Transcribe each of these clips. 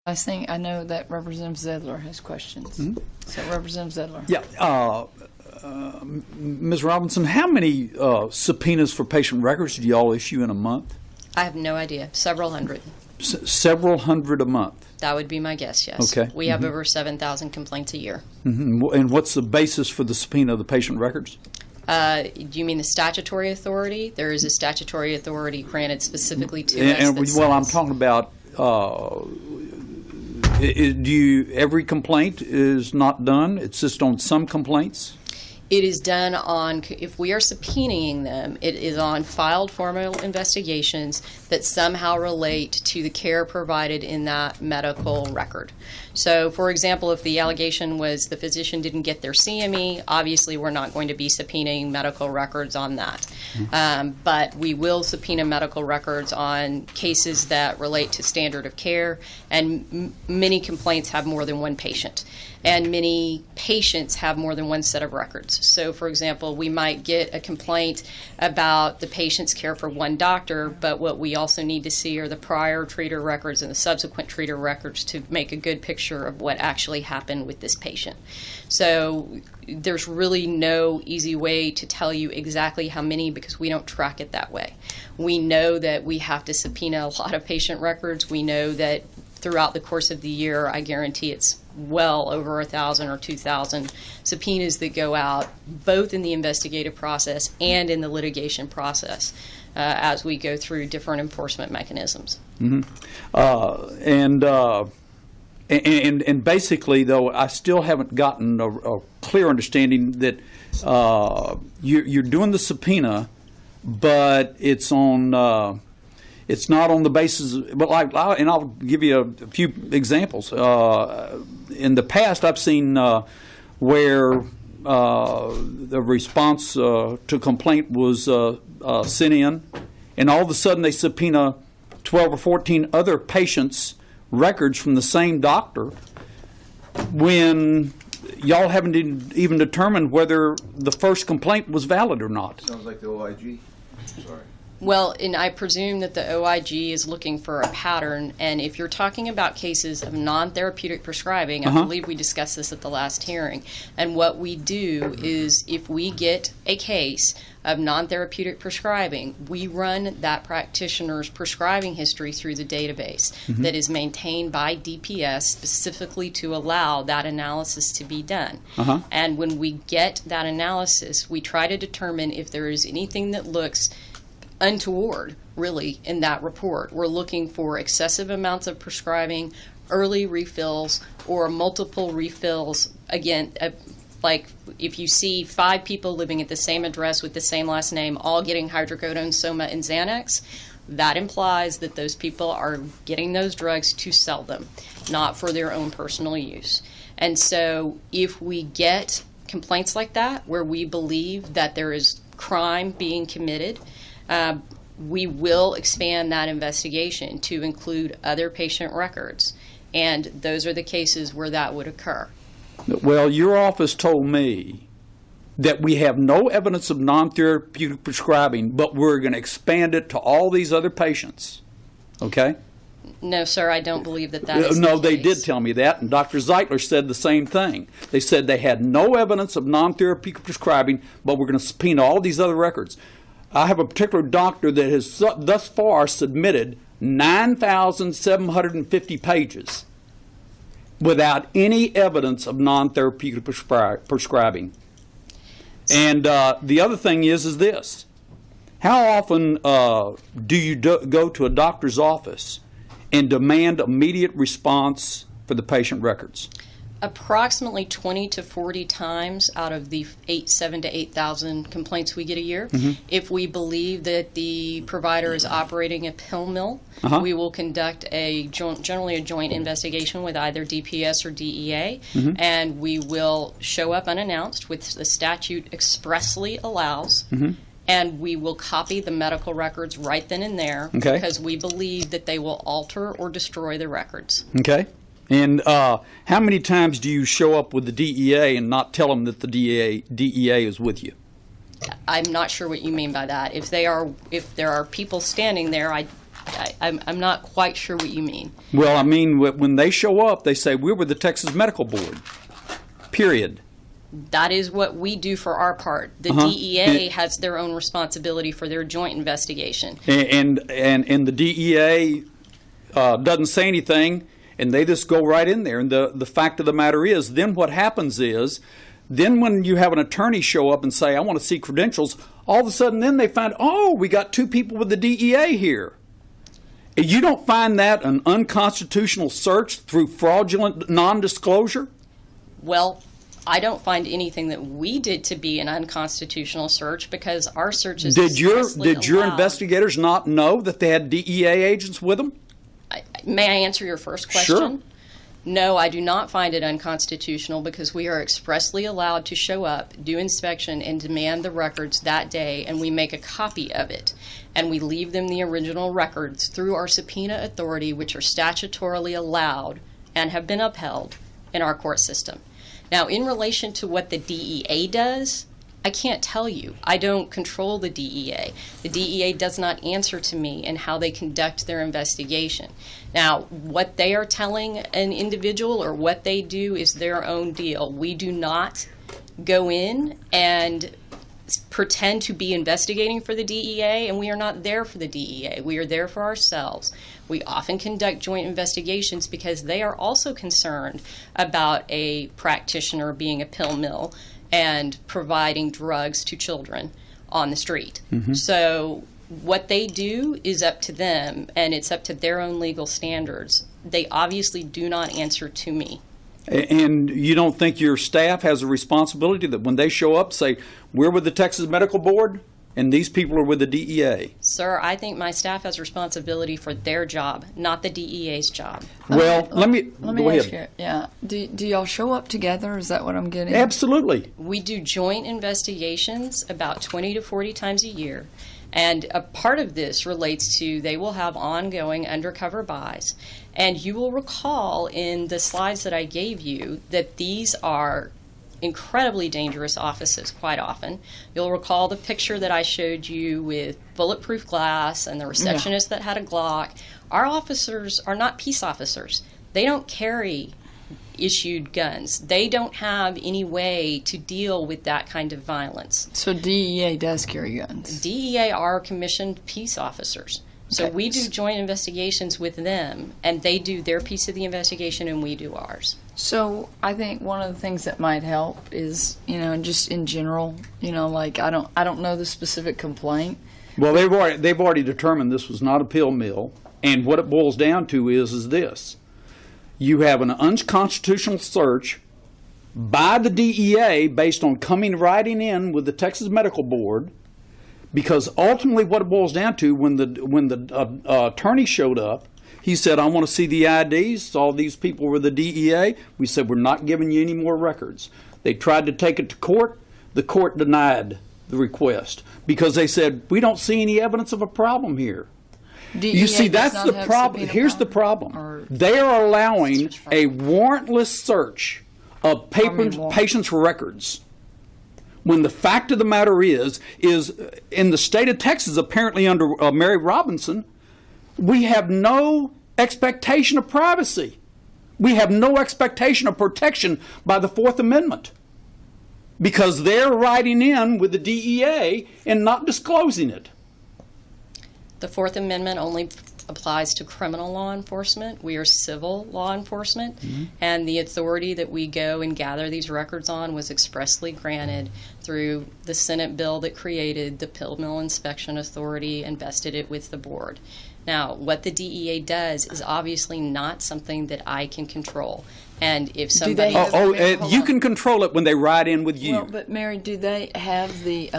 I know that Representative Zedler has questions. So Representative Zedler. Yeah. Ms. Robinson, how many subpoenas for patient records do you all issue in a month? I have no idea. Several hundred. Several hundred a month? That would be my guess, yes. Okay. We have over 7,000 complaints a year. And what's the basis for the subpoena of the patient records? Do you mean the statutory authority? There is a statutory authority granted specifically to us. Well, I'm talking about, every complaint is not done? It's just on some complaints? It is done on, if we are subpoenaing them, it is on filed formal investigations that somehow relate to the care provided in that medical record. So, for example, if the allegation was the physician didn't get their CME, obviously we're not going to be subpoenaing medical records on that. But we will subpoena medical records on cases that relate to standard of care, and many complaints have more than one patient. And many patients have more than one set of records. So, for example, we might get a complaint about the patient's care for one doctor, but what we also need to see are the prior treater records and the subsequent treater records to make a good picture of what actually happened with this patient. So there's really no easy way to tell you exactly how many because we don't track it that way. We know that we have to subpoena a lot of patient records. We know that throughout the course of the year, I guarantee it's well over 1,000 or 2,000 subpoenas that go out, both in the investigative process and in the litigation process, as we go through different enforcement mechanisms. And basically, though, I still haven't gotten a clear understanding that you're doing the subpoena, but it's on. It's not on the basis, but and I'll give you a few examples. In the past, I've seen where the response to complaint was sent in, and all of a sudden they subpoena 12 or 14 other patients' records from the same doctor when y'all haven't even determined whether the first complaint was valid or not. Sounds like the OIG. Sorry. Well, and I presume that the OIG is looking for a pattern, and if you're talking about cases of non-therapeutic prescribing, I believe we discussed this at the last hearing, and what we do is if we get a case of non-therapeutic prescribing, we run that practitioner's prescribing history through the database that is maintained by DPS specifically to allow that analysis to be done. And when we get that analysis, we try to determine if there is anything that looks untoward, really, in that report. We're looking for excessive amounts of prescribing, early refills, or multiple refills. Again, like if you see 5 people living at the same address with the same last name, all getting hydrocodone, Soma, and Xanax, that implies that those people are getting those drugs to sell them, not for their own personal use. And so if we get complaints like that, where we believe that there is crime being committed, we will expand that investigation to include other patient records, and those are the cases where that would occur. Well, your office told me that we have no evidence of non-therapeutic prescribing, but we're going to expand it to all these other patients. Okay? No, sir, I don't believe that is No, the they case. did tell me that, and Dr. Zedler said the same thing. They said they had no evidence of non-therapeutic prescribing, but we're going to subpoena all these other records. I have a particular doctor that has thus far submitted 9,750 pages without any evidence of non-therapeutic prescribing. And the other thing is this. How often do you go to a doctor's office and demand immediate response for the patient records? Approximately 20 to 40 times out of the 7,000 to 8,000 complaints we get a year. If we believe that the provider is operating a pill mill, we will conduct generally a joint investigation with either DPS or DEA, and we will show up unannounced, which the statute expressly allows, and we will copy the medical records right then and there because we believe that they will alter or destroy the records. Okay. And how many times do you show up with the DEA and not tell them that the DEA is with you? I'm not sure what you mean by that. If there are people standing there, I'm not quite sure what you mean. Well, I mean, when they show up, they say, we were the Texas Medical Board, period. That is what we do for our part. The DEA has their own responsibility for their joint investigation. And the DEA doesn't say anything, and they just go right in there. And the fact of the matter is, then what happens is, then when you have an attorney show up and say, I want to see credentials, all of a sudden then they find, oh, we got 2 people with the DEA here. You don't find that an unconstitutional search through fraudulent non-disclosure? Well, I don't find anything that we did to be an unconstitutional search because our search is Did your allowed. investigators not know that they had DEA agents with them? May I answer your first question? Sure. No, I do not find it unconstitutional because we are expressly allowed to show up, do inspection, and demand the records that day, and we make a copy of it. And we leave them the original records through our subpoena authority, which are statutorily allowed and have been upheld in our court system. Now, in relation to what the DEA does, I can't tell you. I don't control the DEA. The DEA does not answer to me in how they conduct their investigation. Now, what they are telling an individual or what they do is their own deal. We do not go in and pretend to be investigating for the DEA, and we are not there for the DEA. We are there for ourselves. We often conduct joint investigations because they are also concerned about a practitioner being a pill mill and providing drugs to children on the street. So what they do is up to them, and it's up to their own legal standards. They obviously do not answer to me. And you don't think your staff has a responsibility that when they show up, say, we're with the Texas Medical Board, and these people are with the DEA? Sir, I think my staff has responsibility for their job, not the DEA's job. Well, let me go ask ahead. you. Yeah. Do y'all show up together? Is that what I'm getting? Absolutely. We do joint investigations about 20 to 40 times a year. And a part of this relates to they will have ongoing undercover buys. And you will recall in the slides that I gave you that these are incredibly dangerous offices quite often. You'll recall the picture that I showed you with bulletproof glass and the receptionist that had a Glock. Our officers are not peace officers. They don't carry issued guns. They don't have any way to deal with that kind of violence. So DEA does carry guns? DEA are commissioned peace officers. So we do joint investigations with them, and they do their piece of the investigation, and we do ours. So I think one of the things that might help is, just in general, like I don't know the specific complaint. Well, they've already determined this was not a pill mill, and what it boils down to is this. You have an unconstitutional search by the DEA based on writing in with the Texas Medical Board, because ultimately what it boils down to, when the attorney showed up, he said, I want to see the IDs. All these people were the DEA. We said, we're not giving you any more records. They tried to take it to court. The court denied the request because they said, we don't see any evidence of a problem here. DEA You see, does that's not the have problem. subpoena Here's the power? problem. Or- They are allowing a warrantless search of patients' records, when the fact of the matter is in the state of Texas, apparently under Mary Robinson, we have no expectation of privacy. We have no expectation of protection by the Fourth Amendment because they're writing in with the DEA and not disclosing it. The Fourth Amendment only applies to criminal law enforcement. We are civil law enforcement, and the authority that we go and gather these records on was expressly granted through the Senate bill that created the Pill Mill Inspection Authority and vested it with the board. Now, what the DEA does is obviously not something that I can control. And if somebody... You can control it when they write in with you. Well, but Mary, do they have the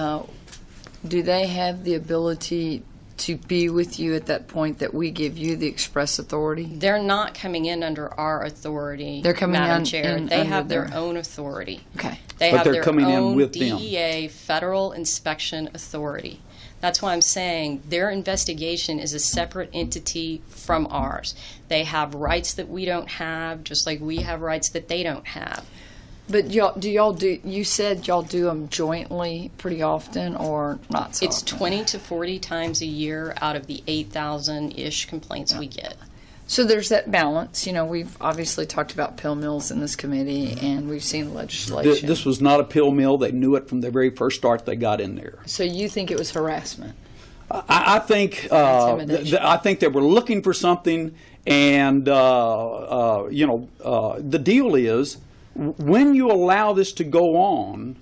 ability to be with you at that point that we give you the express authority? They're not coming in under our authority, They're coming Madam in Chair. in they under have their their- own authority. Okay. They But have they're their coming in own with them. DEA Federal Inspection Authority. That's why I'm saying their investigation is a separate entity from ours. They have rights that we don't have, just like we have rights that they don't have. But you said y'all do them jointly pretty often or not so It's often? 20 to 40 times a year out of the 8,000-ish complaints we get. So there's that balance. You know, we've obviously talked about pill mills in this committee, and we've seen legislation. This was not a pill mill. They knew it from the very first start they got in there. So you think it was harassment? I think Intimidation. I think they were looking for something, and the deal is when you allow this to go on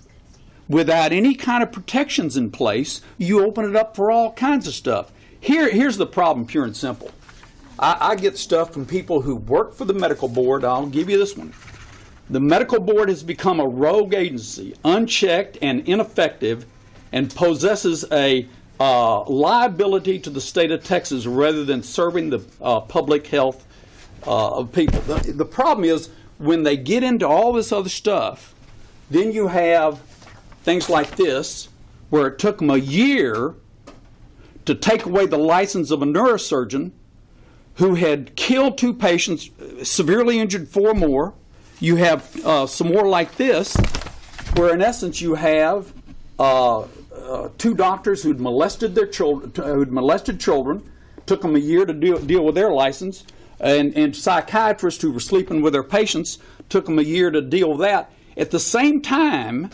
without any kind of protections in place, you open it up for all kinds of stuff. Here's the problem, pure and simple. I get stuff from people who work for the medical board. I'll give you this one. The medical board has become a rogue agency, unchecked and ineffective, and possesses a liability to the state of Texas rather than serving the public health of people. The problem is when they get into all this other stuff, then you have things like this, where it took them a year to take away the license of a neurosurgeon who had killed 2 patients, severely injured 4 more. You have some more like this, where in essence you have 2 doctors who'd molested their children, took them a year to deal with their license, and psychiatrists who were sleeping with their patients took them a year to deal with that. At the same time,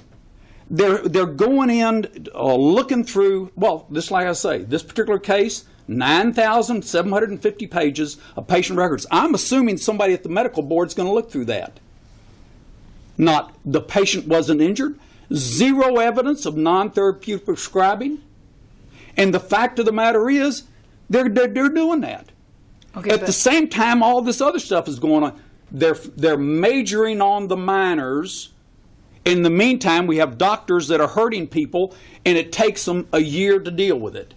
they're going in looking through, well, just like I say, this particular case, 9,750 pages of patient records. I'm assuming somebody at the medical board is going to look through that. Not the patient wasn't injured, 0 evidence of non-therapeutic prescribing, and the fact of the matter is they're doing that. Okay, At the same time, all this other stuff is going on. They're majoring on the minors. In the meantime, we have doctors that are hurting people, and it takes them a year to deal with it.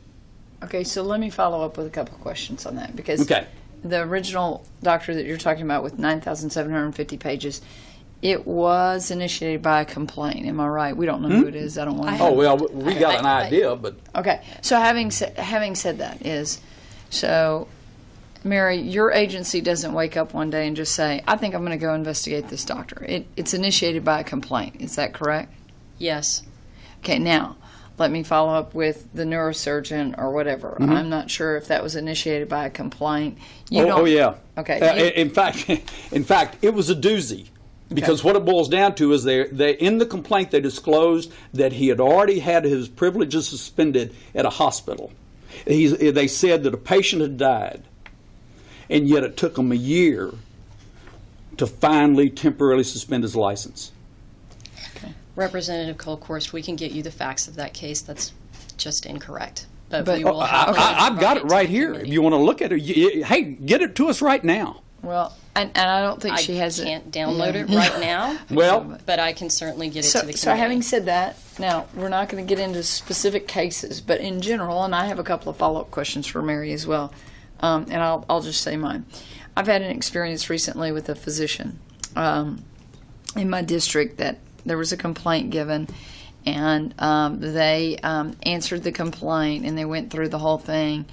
Okay, so let me follow up with a couple of questions on that, because Okay. the original doctor that you're talking about with 9,750 pages, it was initiated by a complaint. Am I right? We don't know who it is. I don't want to. Oh, well, we got an idea, but Okay, so having said that is, so Mary, your agency doesn't wake up one day and just say, I think I'm going to go investigate this doctor. It's initiated by a complaint. Is that correct? Yes. Okay, now, let me follow up with the neurosurgeon or whatever. I'm not sure if that was initiated by a complaint. Oh yeah. Okay. In fact, it was a doozy. Because what it boils down to is they in the complaint they disclosed that he had already had his privileges suspended at a hospital. They said that a patient had died, and yet it took him a year to finally temporarily suspend his license. Representative Colkhorst, we can get you the facts of that case. That's just incorrect. But we Oh, will have I've got it right here. committee. If you want to look at it, hey, get it to us right now. Well, and I don't think she has I it. can't download it right now. Well, But I can certainly get it to the committee. So having said that, now we're not going to get into specific cases, but in general, and I have a couple of follow-up questions for Mary as well, and I'll just say mine. I've had an experience recently with a physician in my district that there was a complaint given, and they answered the complaint, and they went through the whole thing.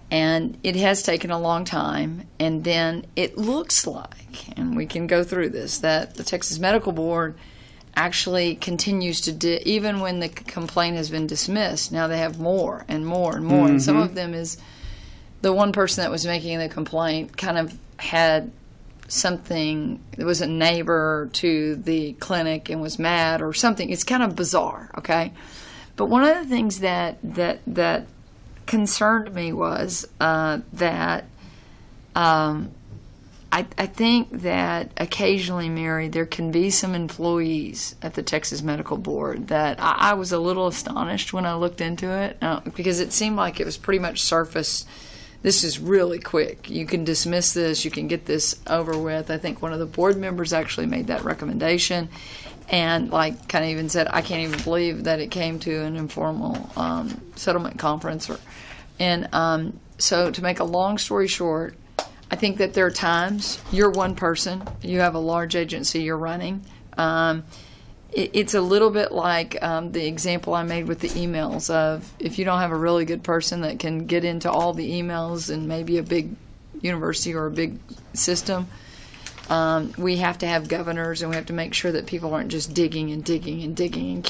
And it has taken a long time, and then it looks like, and we can go through this, that the Texas Medical Board actually continues to even when the complaint has been dismissed, now they have more and more and more. And some of them is the one person that was making the complaint kind of had something, there was a neighbor to the clinic and was mad or something. It's kind of bizarre, okay? But one of the things that concerned me was that I think that occasionally, Mary, there can be some employees at the Texas Medical Board that I was a little astonished when I looked into it because it seemed like it was pretty much surface. This is really quick. You can dismiss this. You can get this over with. I think one of the board members actually made that recommendation and like kind of even said, I can't even believe that it came to an informal settlement conference. So to make a long story short, I think that there are times you're one person, you have a large agency you're running. It's a little bit like the example I made with the emails of if you don't have a really good person that can get into all the emails in maybe a big university or a big system, we have to have governors, and we have to make sure that people aren't just digging and digging and digging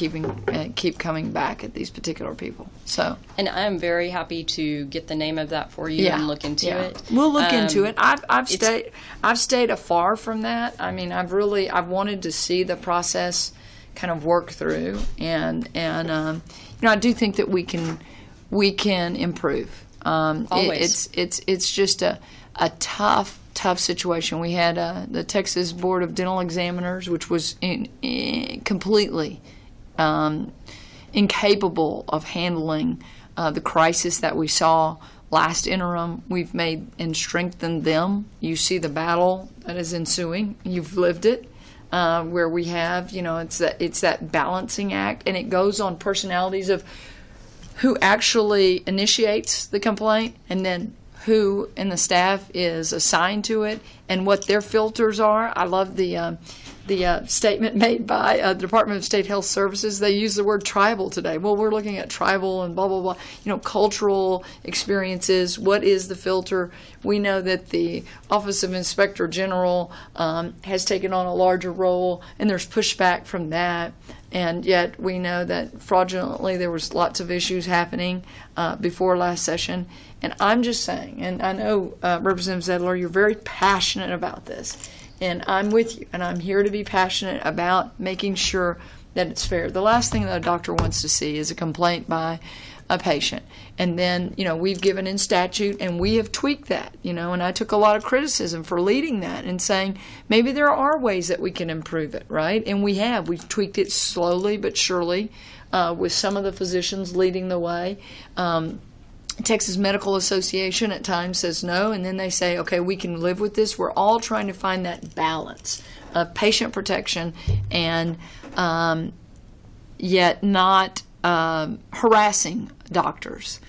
and keep coming back at these particular people. So, and I'm very happy to get the name of that for you and look into it. We'll look into it. I've stayed afar from that. I mean, I've wanted to see the process kind of work through, and I do think that we can improve. Always. It's just a tough situation. We had the Texas Board of Dental Examiners, which was completely incapable of handling the crisis that we saw last interim. We've made and strengthened them. You see the battle that is ensuing. You've lived it. Where we have, it's that balancing act, and it goes on personalities of who actually initiates the complaint, and then who in the staff is assigned to it, and what their filters are. I love the statement made by the Department of State Health Services. They use the word tribal today. Well, we're looking at tribal and blah, blah, blah. Cultural experiences. What is the filter? We know that the Office of Inspector General has taken on a larger role, and there's pushback from that. And yet we know that fraudulently there was lots of issues happening before last session. And I'm just saying, and I know, Representative Zedler, you're very passionate about this. And I'm with you, and I'm here to be passionate about making sure that it's fair. The last thing that a doctor wants to see is a complaint by a patient. And then, we've given in statute, and we have tweaked that, and I took a lot of criticism for leading that and saying maybe there are ways that we can improve it, right? And we've tweaked it slowly but surely with some of the physicians leading the way. Texas Medical Association at times says no, and then they say, okay, we can live with this. We're all trying to find that balance of patient protection and yet not harassing doctors.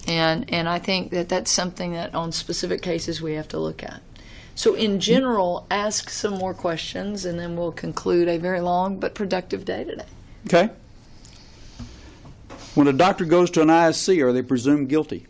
And I think that that's something that on specific cases we have to look at. So in general, ask some more questions, and then we'll conclude a very long but productive day today. Okay. When a doctor goes to an ISC, are they presumed guilty?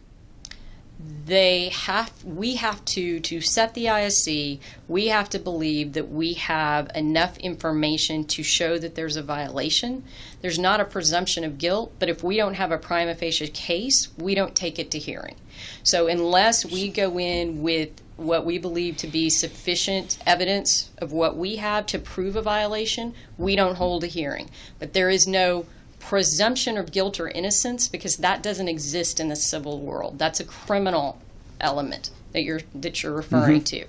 We have to set the ISC, we have to believe that we have enough information to show that there's a violation. There's not a presumption of guilt, but if we don't have a prima facie case, we don't take it to hearing. So unless we go in with what we believe to be sufficient evidence of what we have to prove a violation, we don't hold a hearing. But there is no presumption of guilt or innocence, because that doesn't exist in the civil world. That's a criminal element that you're referring to.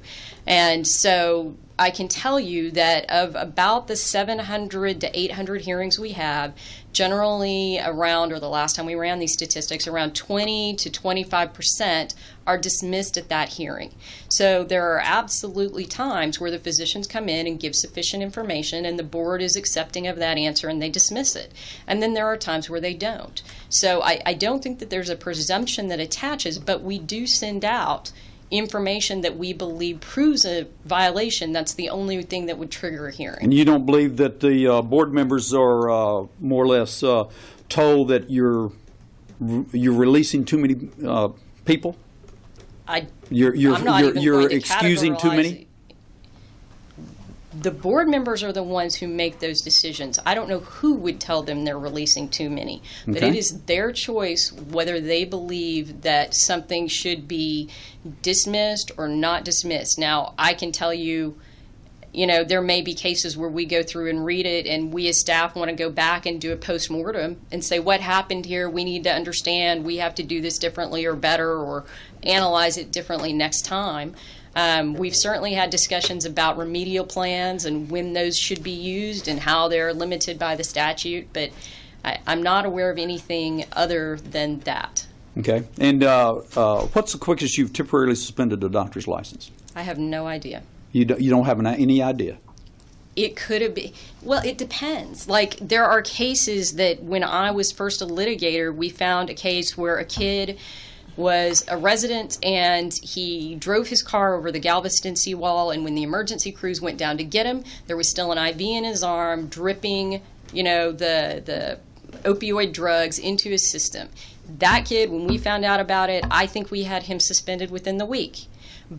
And so I can tell you that of about the 700 to 800 hearings we have, generally around, or the last time we ran these statistics, around 20 to 25% are dismissed at that hearing. So there are absolutely times where the physicians come in and give sufficient information, and the board is accepting of that answer and they dismiss it. And then there are times where they don't. So I don't think that there's a presumption that attaches, but we do send out information that we believe proves a violation. That's the only thing that would trigger a hearing. And you don't believe that the board members are more or less told that you're releasing too many people? You're excusing too many? The board members are the ones who make those decisions. I don't know who would tell them they're releasing too many, but it is their choice whether they believe that something should be dismissed or not dismissed. Now, I can tell you, there may be cases where we go through and read it, and we as staff want to go back and do a post-mortem and say, what happened here? We need to understand. We have to do this differently or better, or analyze it differently next time. We've certainly had discussions about remedial plans and when those should be used and how they're limited by the statute, but I'm not aware of anything other than that. Okay. And what's the quickest you've temporarily suspended a doctor's license? I have no idea. You don't have any idea? It could have been. Well, it depends. Like, there are cases that when I was first a litigator, we found a case where a kid was a resident and he drove his car over the Galveston seawall, and when the emergency crews went down to get him, there was still an IV in his arm dripping, the opioid drugs into his system. That kid, when we found out about it, I think we had him suspended within the week.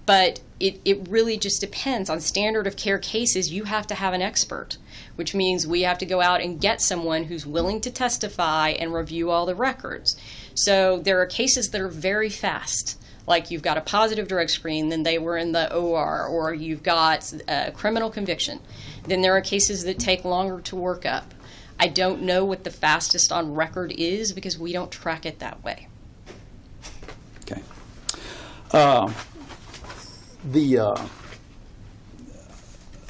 But it really just depends. On standard of care cases, you have to have an expert, which means we have to go out and get someone who's willing to testify and review all the records. So there are cases that are very fast, like you've got a positive drug screen, then they were in the OR, or you've got a criminal conviction. Then there are cases that take longer to work up. I don't know what the fastest on record is because we don't track it that way. Okay.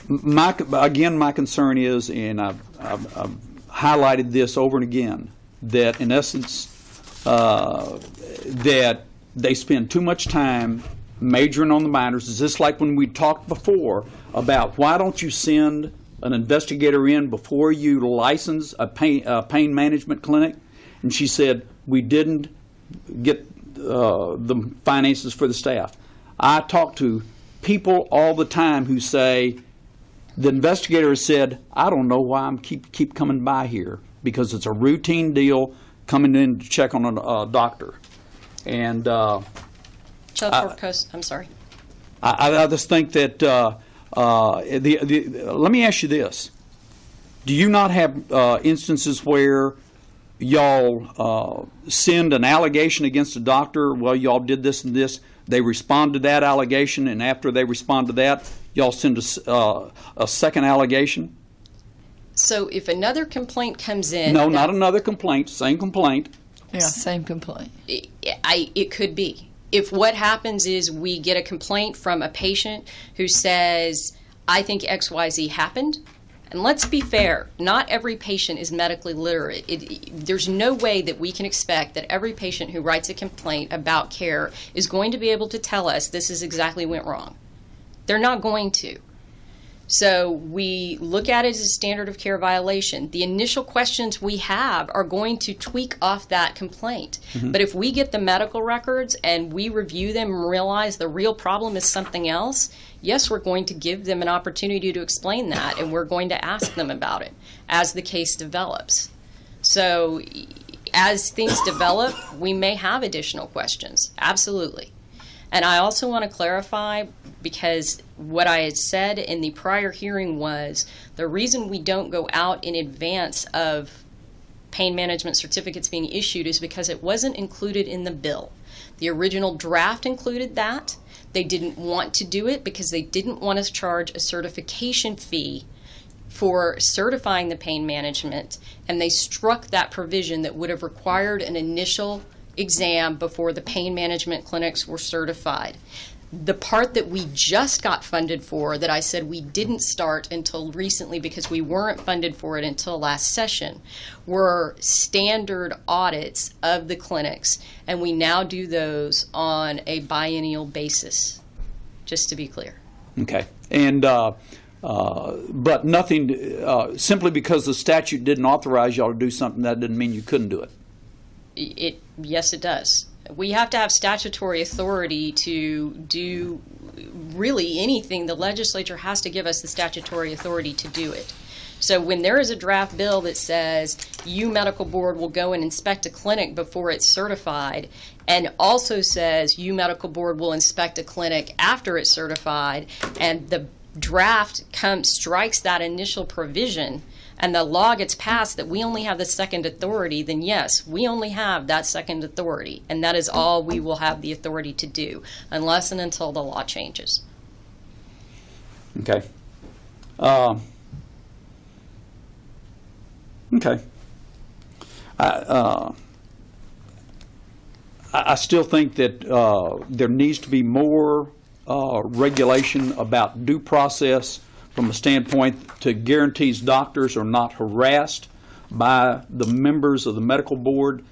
My concern is, and I've highlighted this over and again, that in essence, that they spend too much time majoring on the minors. Is this like when we talked before about why don't you send an investigator in before you license a pain management clinic? And she said, we didn't get the finances for the staff. I talk to people all the time who say, the investigator has said, I don't know why I'm keep coming by here, because it's a routine deal coming in to check on a doctor. And I'm sorry. I just think that let me ask you this. Do you not have instances where y'all send an allegation against a doctor? Well, y'all did this and this. They respond to that allegation, and after they respond to that, y'all send a second allegation? So if another complaint comes in... No, not another complaint, same complaint. Yeah, same complaint. It could be. If what happens is we get a complaint from a patient who says, I think XYZ happened, and let's be fair, not every patient is medically literate. There's no way that we can expect that every patient who writes a complaint about care is going to be able to tell us this is exactly went wrong. They're not going to. So we look at it as a standard of care violation. The initial questions we have are going to tweak off that complaint. Mm-hmm. But if we get the medical records and we review them and realize the real problem is something else, yes, we're going to give them an opportunity to explain that, and we're going to ask them about it as the case develops. So as things develop, we may have additional questions. Absolutely. And I also want to clarify, because what I had said in the prior hearing was the reason we don't go out in advance of pain management certificates being issued is because it wasn't included in the bill. The original draft included that. They didn't want to do it because they didn't want us to charge a certification fee for certifying the pain management, and they struck that provision that would have required an initial exam before the pain management clinics were certified. The part that we just got funded for, that I said we didn't start until recently because we weren't funded for it until last session, were standard audits of the clinics, and we now do those on a biennial basis, just to be clear. Okay. And but nothing, simply because the statute didn't authorize y'all to do something, that didn't mean you couldn't do it. Yes, it does. We have to have statutory authority to do really anything. The legislature has to give us the statutory authority to do it. So when there is a draft bill that says you medical board will go and inspect a clinic before it's certified, and also says you medical board will inspect a clinic after it's certified, and the draft strikes that initial provision, and the law gets passed that we only have the second authority, then yes, we only have that second authority, and that is all we will have the authority to do, unless and until the law changes. Okay. Okay. I still think that there needs to be more regulation about due process from a standpoint to guarantees doctors are not harassed by the members of the medical board,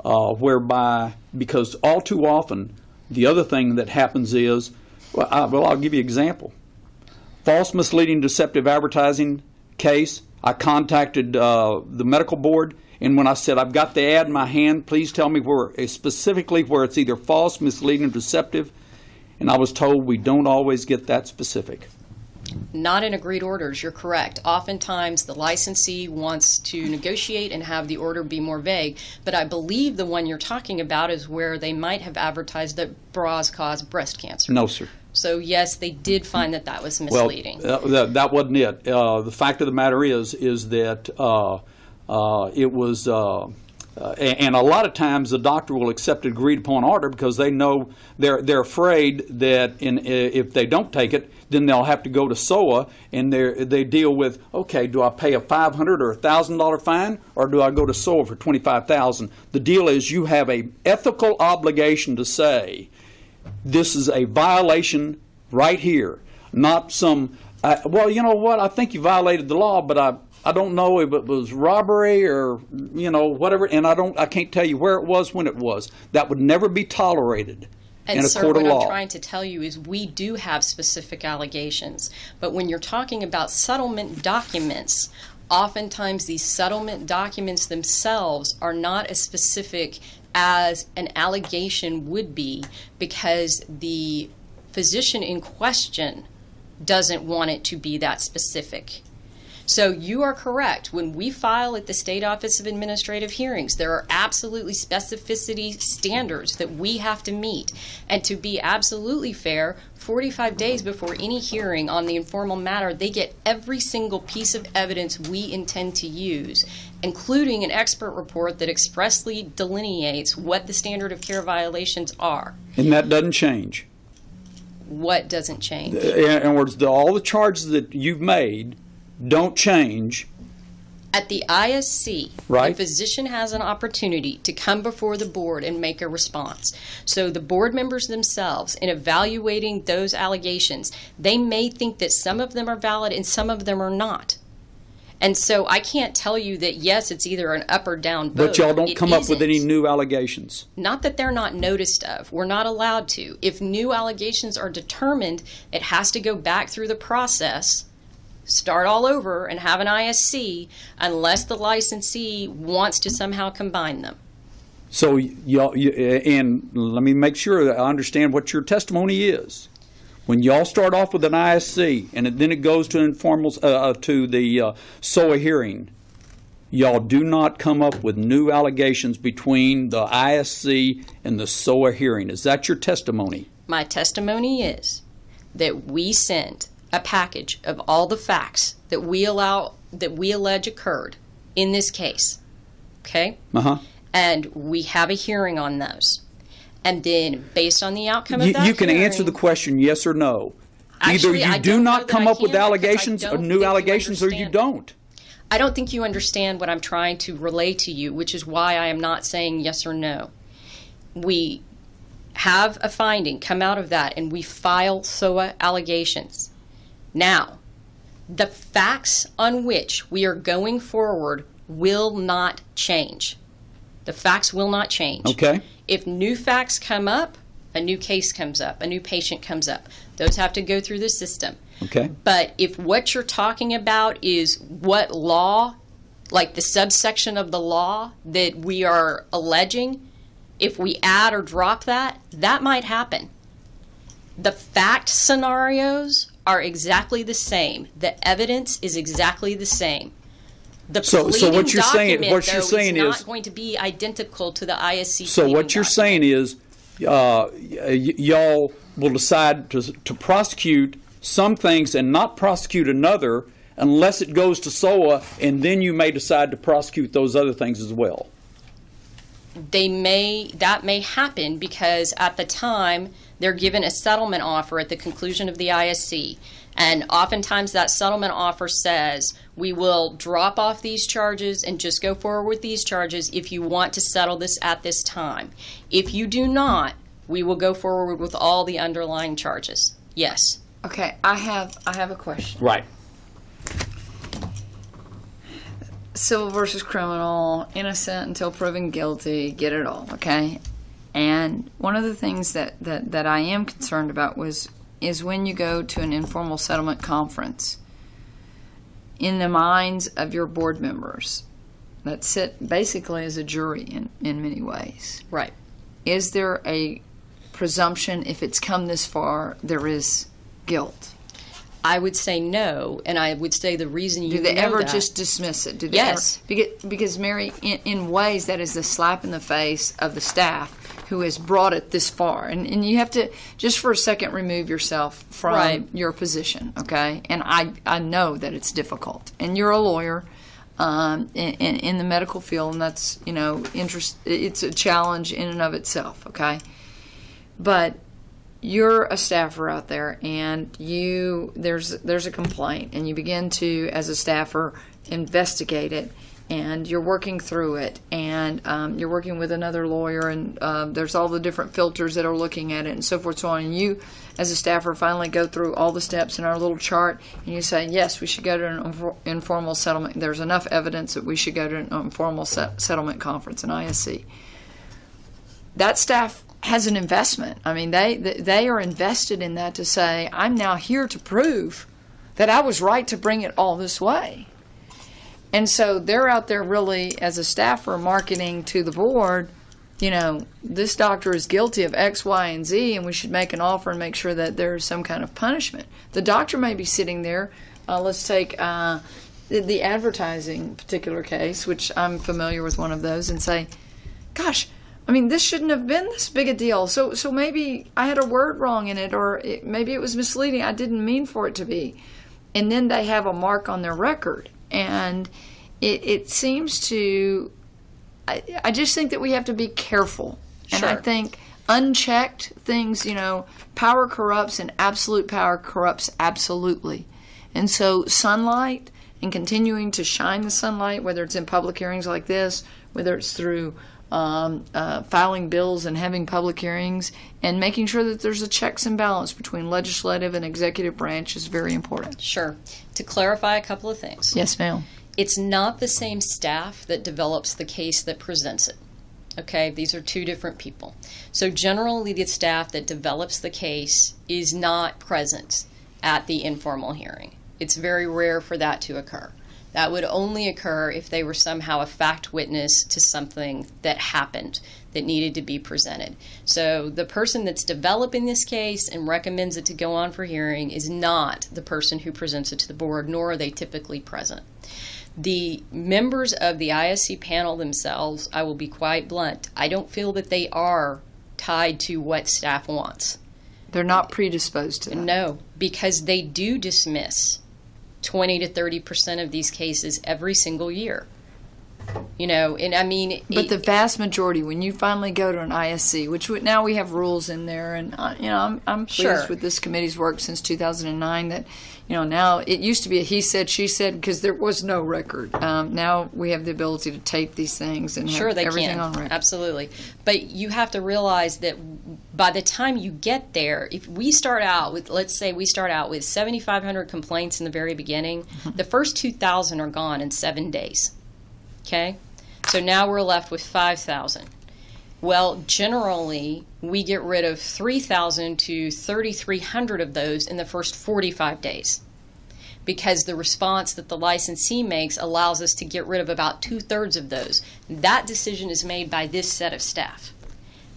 whereby, because all too often, the other thing that happens is, I'll give you an example. False, misleading, deceptive advertising case, I contacted the medical board, and when I said, I've got the ad in my hand, please tell me specifically where it's either false, misleading, or deceptive, and I was told we don't always get that specific. Not in agreed orders, you're correct. Oftentimes the licensee wants to negotiate and have the order be more vague, but I believe the one you're talking about is where they might have advertised that bras cause breast cancer. No, sir. So yes, they did find that that was misleading. Well, that wasn't it. The fact of the matter is that it was, and a lot of times the doctor will accept an agreed upon order because they know they're afraid that if they don't take it, then they'll have to go to SOA, and they deal with, okay, do I pay a $500 or $1,000 fine, or do I go to SOA for $25,000? The deal is you have a ethical obligation to say, this is a violation right here, not some, well, you know what, I think you violated the law, but I don't know if it was robbery or, whatever, and I can't tell you where it was, when it was. That would never be tolerated in a sir, court of what law. I'm trying to tell you is we do have specific allegations, but when you're talking about settlement documents, oftentimes these settlement documents themselves are not as specific as an allegation would be, because the physician in question doesn't want it to be that specific. So you are correct. When we file at the State Office of Administrative Hearings, there are absolutely specificity standards that we have to meet. And to be absolutely fair, 45 days before any hearing on the informal matter, they get every single piece of evidence we intend to use, including an expert report that expressly delineates what the standard of care violations are. And that doesn't change. What doesn't change? In other words, all the charges that you've made don't change. At the ISC, right, the physician has an opportunity to come before the board and make a response. So the board members themselves, in evaluating those allegations, they may think that some of them are valid and some of them are not. And so I can't tell you that, yes, it's either an up or down vote. But y'all don't come up with any new allegations. Not that they're not noticed of. We're not allowed to. If new allegations are determined, it has to go back through the process, start all over, and have an ISC, unless the licensee wants to somehow combine them. So, and let me make sure that I understand what your testimony is. When y'all start off with an ISC, and then it goes to informal to the SOA hearing, y'all do not come up with new allegations between the ISC and the SOA hearing. Is that your testimony? My testimony is that we send a package of all the facts that we allege occurred in this case. Okay? And we have a hearing on those. And then, based on the outcome of that you can hearing, answer the question yes or no. Actually, either you do not come up with allegations or new allegations, or you it. don't. I don't think you understand what I'm trying to relay to you, which is why I am not saying yes or no. We have a finding come out of that, and we file SOA allegations. Now, the facts on which we are going forward will not change. The facts will not change. Okay. If new facts come up, a new case comes up, a new patient comes up. Those have to go through the system. Okay. But if what you're talking about is what law, like the subsection of the law that we are alleging, if we add or drop that, that might happen. The fact scenarios are exactly the same. The evidence is exactly the same. The so what you're saying, is not going to be identical to the ISC. So what you're saying is, y'all will decide to prosecute some things and not prosecute another unless it goes to SOA, and then you may decide to prosecute those other things as well. That may happen because at the time they're given a settlement offer at the conclusion of the ISC. And oftentimes that settlement offer says, we will drop off these charges and just go forward with these charges if you want to settle this at this time. If you do not, we will go forward with all the underlying charges. Yes. Okay, I have a question. Right. Civil versus criminal, innocent until proven guilty, get it all, okay? And one of the things that I am concerned about is when you go to an informal settlement conference, in the minds of your board members that sit basically as a jury in many ways. Right. Is there a presumption if it's come this far, there is guilt? I would say no, and I would say the reason you do they know ever that, just dismiss it? Do they yes. Ever, because Mary, in ways that is the slap in the face of the staff who has brought it this far. And you have to, just for a second, remove yourself from Right. your position, okay? And I know that it's difficult. And you're a lawyer in the medical field, and that's, it's a challenge in and of itself, okay? But you're a staffer out there, and there's a complaint, and you begin to, as a staffer, investigate it, and you're working through it, and you're working with another lawyer, and there's all the different filters that are looking at it, and so forth and so on. And you, as a staffer, finally go through all the steps in our little chart, and you say, yes, we should go to an informal settlement. There's enough evidence that we should go to an informal settlement conference, an ISC. That staff has an investment. I mean, they are invested in that to say, I'm now here to prove that I was right to bring it all this way. And so they're out there really, as a staffer, marketing to the board, this doctor is guilty of X, Y, and Z, and we should make an offer and make sure that there's some kind of punishment. The doctor may be sitting there. Let's take the advertising particular case, which I'm familiar with one of those, and say, gosh, I mean, this shouldn't have been this big a deal. So maybe I had a word wrong in it, or maybe it was misleading. I didn't mean for it to be. And then they have a mark on their record. And it seems to, I just think that we have to be careful. And Sure. I think unchecked things, power corrupts, and absolute power corrupts absolutely. And so sunlight and continuing to shine the sunlight, whether it's in public hearings like this, whether it's through filing bills and having public hearings, and making sure that there's a checks and balance between legislative and executive branch is very important. Sure. To clarify a couple of things. Yes, ma'am. It's not the same staff that develops the case that presents it. Okay, these are two different people. So generally the staff that develops the case is not present at the informal hearing. It's very rare for that to occur. That would only occur if they were somehow a fact witness to something that happened that needed to be presented. So the person that's developing this case and recommends it to go on for hearing is not the person who presents it to the board, nor are they typically present. The members of the ISC panel themselves, I will be quite blunt, I don't feel that they are tied to what staff wants. They're not predisposed to that. No, because they do dismiss 20 to 30% of these cases every single year. And I mean... But the vast majority, when you finally go to an ISC, which now we have rules in there, and I'm pleased Sure. with this committee's work since 2009 that, now it used to be a he said, she said, because there was no record. Now we have the ability to tape these things and Sure, have they everything can. on record. Absolutely. But you have to realize that by the time you get there, if we start out with, let's say we start out with 7,500 complaints in the very beginning, the first 2,000 are gone in 7 days. Okay? So now we're left with 5,000. Well, generally, we get rid of 3,000 to 3,300 of those in the first 45 days, because the response that the licensee makes allows us to get rid of about 2/3 of those. That decision is made by this set of staff.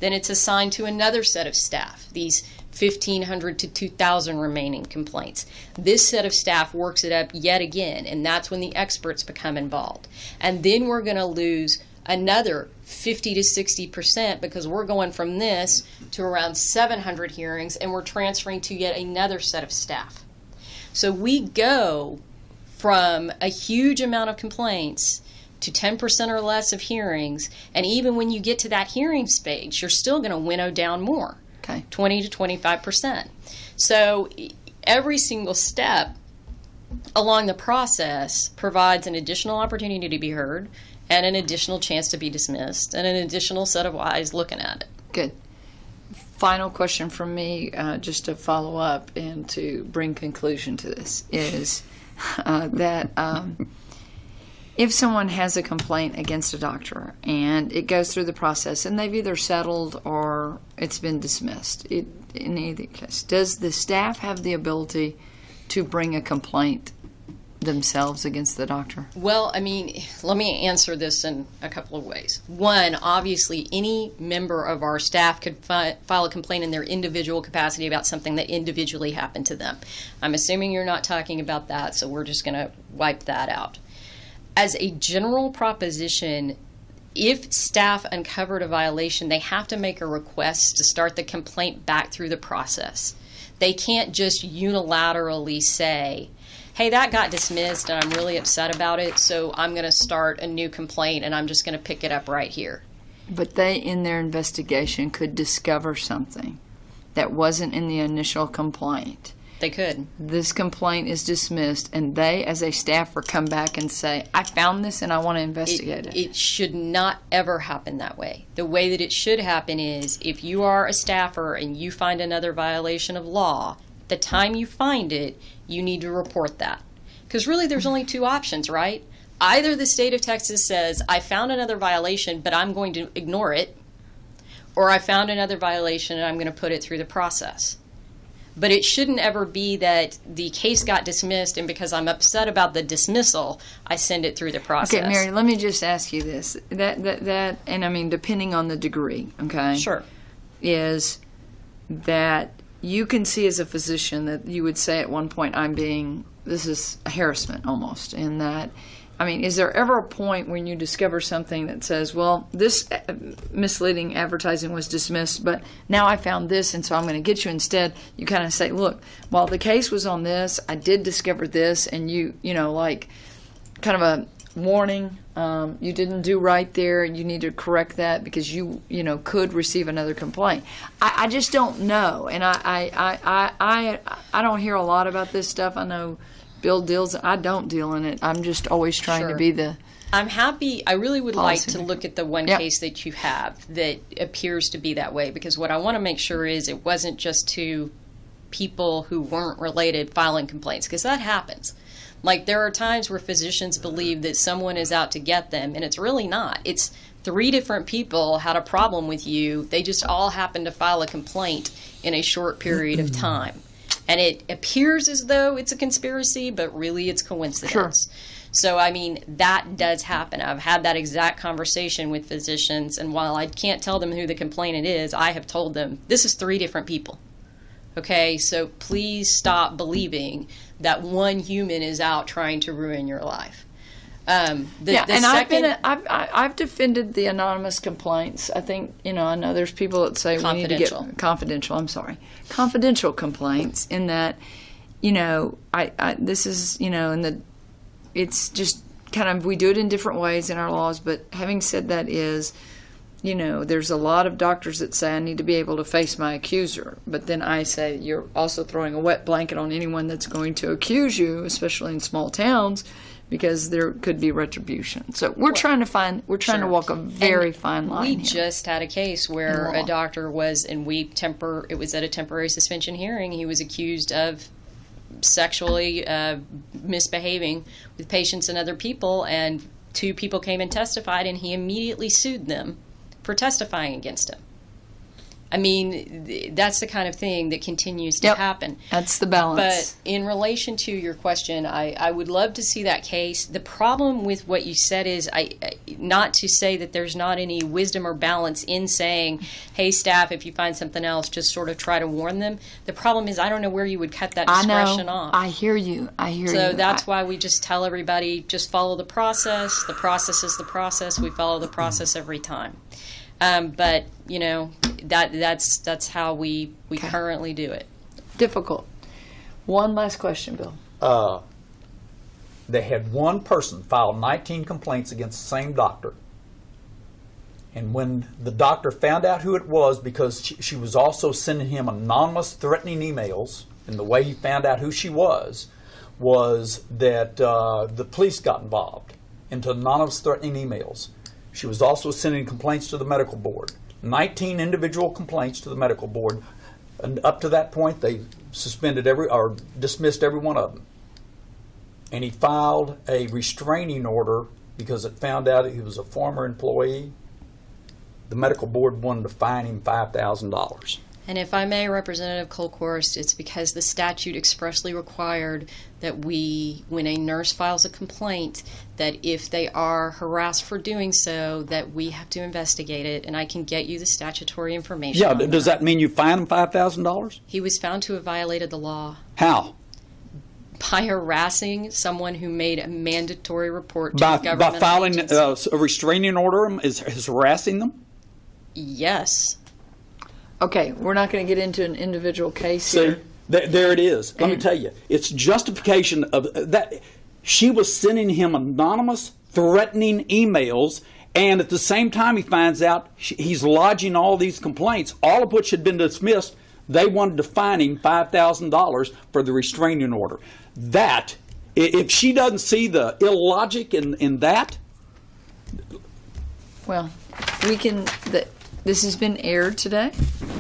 Then it's assigned to another set of staff, these 1,500 to 2,000 remaining complaints. This set of staff works it up yet again, and that's when the experts become involved. And then we're going to lose another 50 to 60% because we're going from this to around 700 hearings, and we're transferring to yet another set of staff. So we go from a huge amount of complaints to 10% or less of hearings, and even when you get to that hearing stage, you're still going to winnow down more, Okay. 20 to 25%. So every single step along the process provides an additional opportunity to be heard, and an additional chance to be dismissed, and an additional set of eyes looking at it. Good. Final question from me, just to follow up and to bring conclusion to this, is that if someone has a complaint against a doctor and it goes through the process and they've either settled or it's been dismissed, in either case, does the staff have the ability to bring a complaint themselves against the doctor? Well, I mean, let me answer this in a couple of ways. One, obviously, any member of our staff could file a complaint in their individual capacity about something that individually happened to them. I'm assuming you're not talking about that, so we're just going to wipe that out. As a general proposition, if staff uncovered a violation, they have to make a request to start the complaint back through the process. They can't just unilaterally say, hey, that got dismissed and I'm really upset about it, so I'm going to start a new complaint and I'm just going to pick it up right here. But they, in their investigation, could discover something that wasn't in the initial complaint. They could. This complaint is dismissed, and they, as a staffer, come back and say, I found this and I want to investigate it. It should not ever happen that way. The way that it should happen is if you are a staffer and you find another violation of law, the time you find it, you need to report that. Because really there's only two options, right? Either the state of Texas says, I found another violation, but I'm going to ignore it, or I found another violation and I'm going to put it through the process. But it shouldn't ever be that the case got dismissed and because I'm upset about the dismissal, I send it through the process. Okay, Mary, let me just ask you this. That, and I mean, depending on the degree, okay? Sure. Is that you can see as a physician that you would say at one point, this is a harassment almost, in that, I mean, is there ever a point when you discover something that says, well, this misleading advertising was dismissed, but now I found this, and so I'm going to get you instead? You kind of say, look, while the case was on this, I did discover this, and you know, like kind of a warning, you didn't do right there, and you need to correct that because you know, could receive another complaint. I just don't know, and I don't hear a lot about this stuff. I know Bill deals. I don't deal in it. I'm just always trying to be the. I'm happy. I really would like to policymaker. look at the one case that you have that appears to be that way, because what I want to make sure is it wasn't just to people who weren't related filing complaints, because that happens. Like, there are times where physicians believe that someone is out to get them, and it's really not. It's 3 different people had a problem with you. They just all happened to file a complaint in a short period of time. And it appears as though it's a conspiracy, but really it's coincidence. Sure. So, I mean, that does happen. I've had that exact conversation with physicians, and while I can't tell them who the complainant is, I have told them, this is 3 different people. Okay, so please stop believing that one human is out trying to ruin your life. I've defended the anonymous complaints. I think, you know, I know there's people that say we need to get confidential complaints, in that, you know, this is, you know, it's just kind of, we do it in different ways in our laws, but having said that is, you know, there's a lot of doctors that say I need to be able to face my accuser, but then I say you're also throwing a wet blanket on anyone that's going to accuse you, especially in small towns, because there could be retribution. So we're trying to walk a very fine line We here. just had a case where a doctor was, and it was at a temporary suspension hearing. He was accused of sexually misbehaving with patients and other people, and 2 people came and testified, and he immediately sued them for testifying against him. I mean, that's the kind of thing that continues to happen. That's the balance. But in relation to your question, I would love to see that case. The problem with what you said is, not to say that there's not any wisdom or balance in saying, hey, staff, if you find something else, just sort of try to warn them. The problem is, I don't know where you would cut that discretion off. I hear you. So that's why we just tell everybody, just follow the process. The process is the process. We follow the process every time. But, you know, that's how we currently do it. Difficult. One last question, Bill. They had one person file 19 complaints against the same doctor. And when the doctor found out who it was, because she was also sending him anonymous threatening emails, and the way he found out who she was that the police got involved into anonymous threatening emails. She was also sending complaints to the medical board. 19 individual complaints to the medical board. And up to that point, they dismissed every one of them. And he filed a restraining order because it found out he was a former employee. The medical board wanted to fine him $5,000. And if I may, Representative Colkhorst, it's because the statute expressly required that when a nurse files a complaint, that if they are harassed for doing so, that we have to investigate it, and I can get you the statutory information. Yeah, does that mean you fine him $5,000? He was found to have violated the law. How? By harassing someone who made a mandatory report to By a government filing agency. a restraining order is harassing them? Yes. Okay, we're not going to get into an individual case See, here. there it is. Let me tell you, it's justification of that. She was sending him anonymous, threatening emails, and at the same time, he finds out he's lodging all these complaints, all of which had been dismissed. They wanted to fine him $5,000 for the restraining order. That, if she doesn't see the illogic in that, Well, this has been aired today,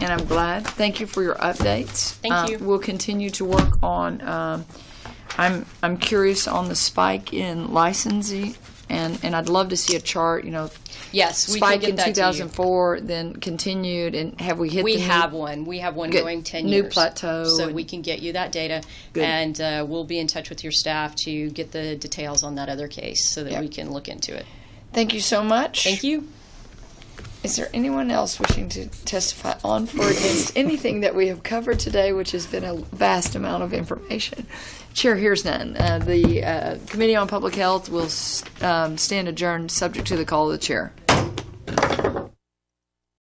and I'm glad. Thank you for your updates. Thank you. We'll continue to work on. I'm curious on the spike in licensing, and I'd love to see a chart. Yes, we spike can in get that to you. 2004, then continued, and have we hit? We the have one. We have one Good. going 10 New years. plateau So and- we can get you that data, Good. and we'll be in touch with your staff to get the details on that other case so that Yep. we can look into it. Thank you so much. Thank you. Is there anyone else wishing to testify on for or against anything that we have covered today, which has been a vast amount of information? Chair hears none. The Committee on Public Health will stand adjourned, subject to the call of the chair.